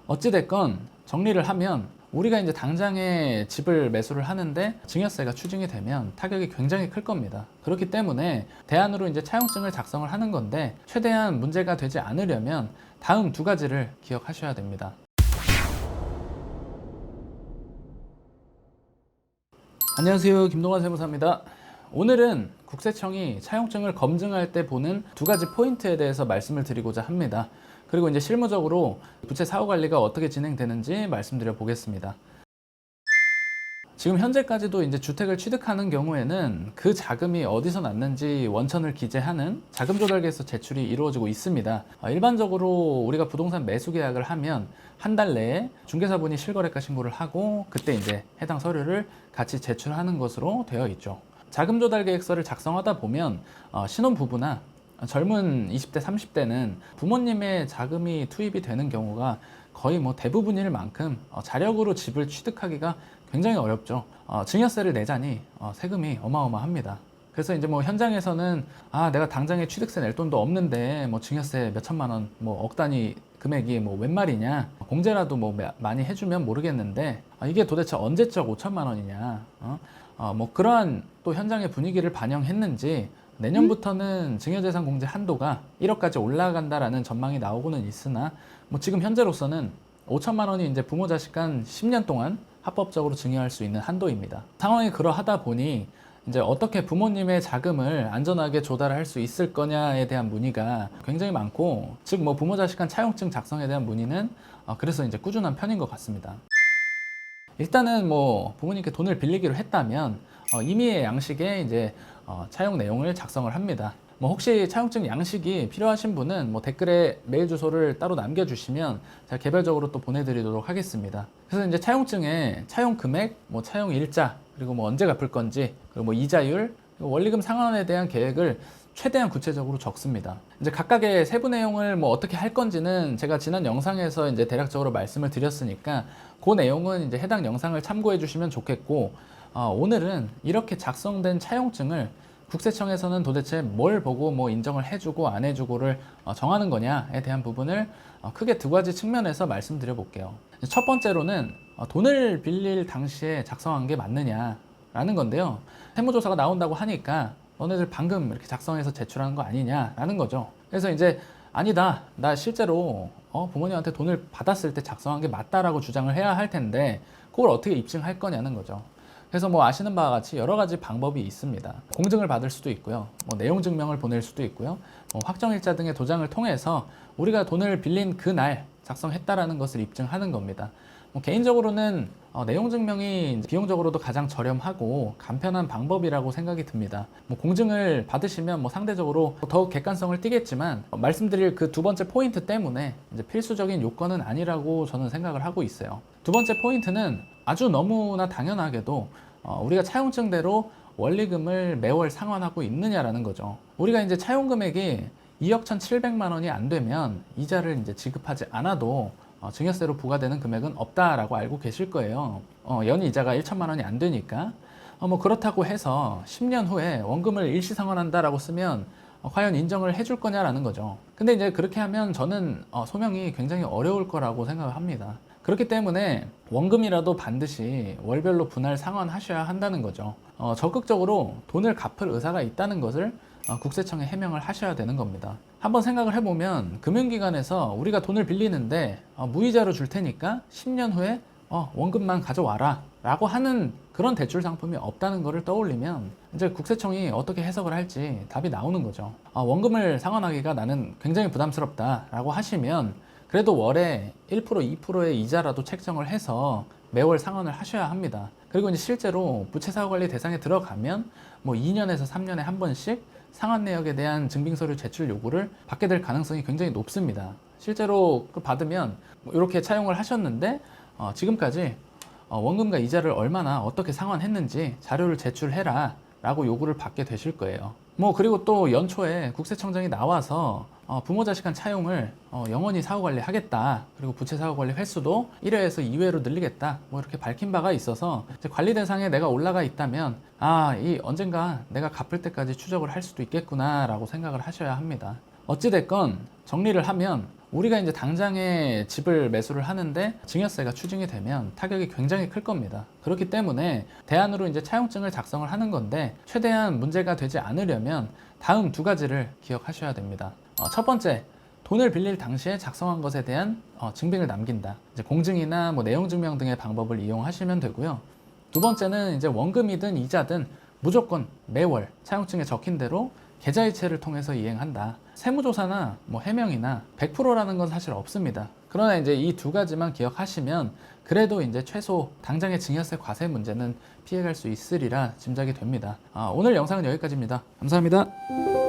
어찌됐건 정리를 하면 우리가 이제 당장에 집을 매수를 하는데 증여세가 추징이 되면 타격이 굉장히 클 겁니다. 그렇기 때문에 대안으로 이제 차용증을 작성을 하는 건데 최대한 문제가 되지 않으려면 다음 두 가지를 기억하셔야 됩니다. 안녕하세요, 김동환 세무사입니다. 오늘은 국세청이 차용증을 검증할 때 보는 두 가지 포인트에 대해서 말씀을 드리고자 합니다. 그리고 이제 실무적으로 부채 사후 관리가 어떻게 진행되는지 말씀드려 보겠습니다. 지금 현재까지도 이제 주택을 취득하는 경우에는 그 자금이 어디서 났는지 원천을 기재하는 자금 조달 계획서 제출이 이루어지고 있습니다. 일반적으로 우리가 부동산 매수 계약을 하면 한 달 내에 중개사분이 실거래가 신고를 하고 그때 이제 해당 서류를 같이 제출하는 것으로 되어 있죠. 자금 조달 계획서를 작성하다 보면 신혼부부나 젊은 20대, 30대는 부모님의 자금이 투입이 되는 경우가 거의 뭐 대부분일 만큼 자력으로 집을 취득하기가 굉장히 어렵죠. 증여세를 내자니 세금이 어마어마합니다. 그래서 이제 뭐 현장에서는 내가 당장에 취득세 낼 돈도 없는데 뭐 증여세 몇 천만 원, 뭐 억 단위 금액이 뭐 웬 말이냐, 공제라도 뭐 많이 해주면 모르겠는데 이게 도대체 언제적 5천만 원이냐, 뭐 그러한 또 현장의 분위기를 반영했는지 내년부터는 증여재산 공제 한도가 1억까지 올라간다라는 전망이 나오고는 있으나 뭐 지금 현재로서는 5천만 원이 이제 부모 자식 간 10년 동안 합법적으로 증여할 수 있는 한도입니다. 상황이 그러하다 보니 이제 어떻게 부모님의 자금을 안전하게 조달할 수 있을 거냐에 대한 문의가 굉장히 많고, 즉 뭐 부모 자식 간 차용증 작성에 대한 문의는 그래서 이제 꾸준한 편인 것 같습니다. 일단은 뭐 부모님께 돈을 빌리기로 했다면 임의의 양식에 이제 차용 내용을 작성을 합니다. 뭐 혹시 차용증 양식이 필요하신 분은 뭐 댓글에 메일 주소를 따로 남겨주시면 제가 개별적으로 또 보내드리도록 하겠습니다. 그래서 이제 차용증에 차용 금액, 뭐 차용 일자, 그리고 뭐 언제 갚을 건지, 그리고 뭐 이자율, 그리고 원리금 상환에 대한 계획을 최대한 구체적으로 적습니다. 이제 각각의 세부 내용을 뭐 어떻게 할 건지는 제가 지난 영상에서 이제 대략적으로 말씀을 드렸으니까 그 내용은 이제 해당 영상을 참고해 주시면 좋겠고, 오늘은 이렇게 작성된 차용증을 국세청에서는 도대체 뭘 보고 뭐 인정을 해주고 안 해주고를 정하는 거냐에 대한 부분을 크게 두 가지 측면에서 말씀드려 볼게요. 첫 번째로는 돈을 빌릴 당시에 작성한 게 맞느냐라는 건데요. 세무조사가 나온다고 하니까 너네들 방금 이렇게 작성해서 제출하는 거 아니냐라는 거죠. 그래서 이제 아니다, 나 실제로 부모님한테 돈을 받았을 때 작성한 게 맞다라고 주장을 해야 할 텐데 그걸 어떻게 입증할 거냐는 거죠. 그래서 뭐 아시는 바와 같이 여러 가지 방법이 있습니다. 공증을 받을 수도 있고요, 뭐 내용 증명을 보낼 수도 있고요, 뭐 확정일자 등의 도장을 통해서 우리가 돈을 빌린 그날 작성했다라는 것을 입증하는 겁니다. 뭐 개인적으로는 내용 증명이 비용적으로도 가장 저렴하고 간편한 방법이라고 생각이 듭니다. 뭐 공증을 받으시면 뭐 상대적으로 더욱 객관성을 띠겠지만 말씀드릴 그 두 번째 포인트 때문에 이제 필수적인 요건은 아니라고 저는 생각을 하고 있어요. 두 번째 포인트는 아주 너무나 당연하게도 우리가 차용증대로 원리금을 매월 상환하고 있느냐라는 거죠. 우리가 이제 차용 금액이 2억 1,700만 원이 안 되면 이자를 이제 지급하지 않아도 증여세로 부과되는 금액은 없다라고 알고 계실 거예요. 연이 이자가 1천만 원이 안 되니까. 뭐 그렇다고 해서 10년 후에 원금을 일시 상환한다라고 쓰면 과연 인정을 해줄 거냐라는 거죠. 근데 이제 그렇게 하면 저는 소명이 굉장히 어려울 거라고 생각을 합니다. 그렇기 때문에 원금이라도 반드시 월별로 분할 상환하셔야 한다는 거죠. 적극적으로 돈을 갚을 의사가 있다는 것을 국세청에 해명을 하셔야 되는 겁니다. 한번 생각을 해보면 금융기관에서 우리가 돈을 빌리는데 무이자로 줄 테니까 10년 후에 원금만 가져와라 라고 하는 그런 대출 상품이 없다는 것을 떠올리면 이제 국세청이 어떻게 해석을 할지 답이 나오는 거죠. 원금을 상환하기가 나는 굉장히 부담스럽다 라고 하시면 그래도 월에 1%, 2%의 이자라도 책정을 해서 매월 상환을 하셔야 합니다. 그리고 이제 실제로 부채 사후 관리 대상에 들어가면 뭐 2년에서 3년에 한 번씩 상환 내역에 대한 증빙서류 제출 요구를 받게 될 가능성이 굉장히 높습니다. 실제로 받으면 뭐 이렇게 차용을 하셨는데 지금까지 원금과 이자를 얼마나 어떻게 상환했는지 자료를 제출해라 라고 요구를 받게 되실 거예요. 뭐 그리고 또 연초에 국세청장이 나와서 부모 자식 간 차용을 영원히 사후관리 하겠다, 그리고 부채 사후관리 횟수도 1회에서 2회로 늘리겠다, 뭐 이렇게 밝힌 바가 있어서 이제 관리 대상에 내가 올라가 있다면 이 언젠가 내가 갚을 때까지 추적을 할 수도 있겠구나 라고 생각을 하셔야 합니다. 어찌됐건 정리를 하면 우리가 이제 당장에 집을 매수를 하는데 증여세가 추징이 되면 타격이 굉장히 클 겁니다. 그렇기 때문에 대안으로 이제 차용증을 작성을 하는 건데 최대한 문제가 되지 않으려면 다음 두 가지를 기억하셔야 됩니다. 첫 번째, 돈을 빌릴 당시에 작성한 것에 대한 증빙을 남긴다. 이제 공증이나 뭐 내용 증명 등의 방법을 이용하시면 되고요. 두 번째는 이제 원금이든 이자든 무조건 매월 차용증에 적힌 대로 계좌이체를 통해서 이행한다. 세무조사나 뭐 해명이나 100%라는 건 사실 없습니다. 그러나 이제 이 두 가지만 기억하시면 그래도 이제 최소 당장의 증여세 과세 문제는 피해갈 수 있으리라 짐작이 됩니다. 오늘 영상은 여기까지입니다. 감사합니다.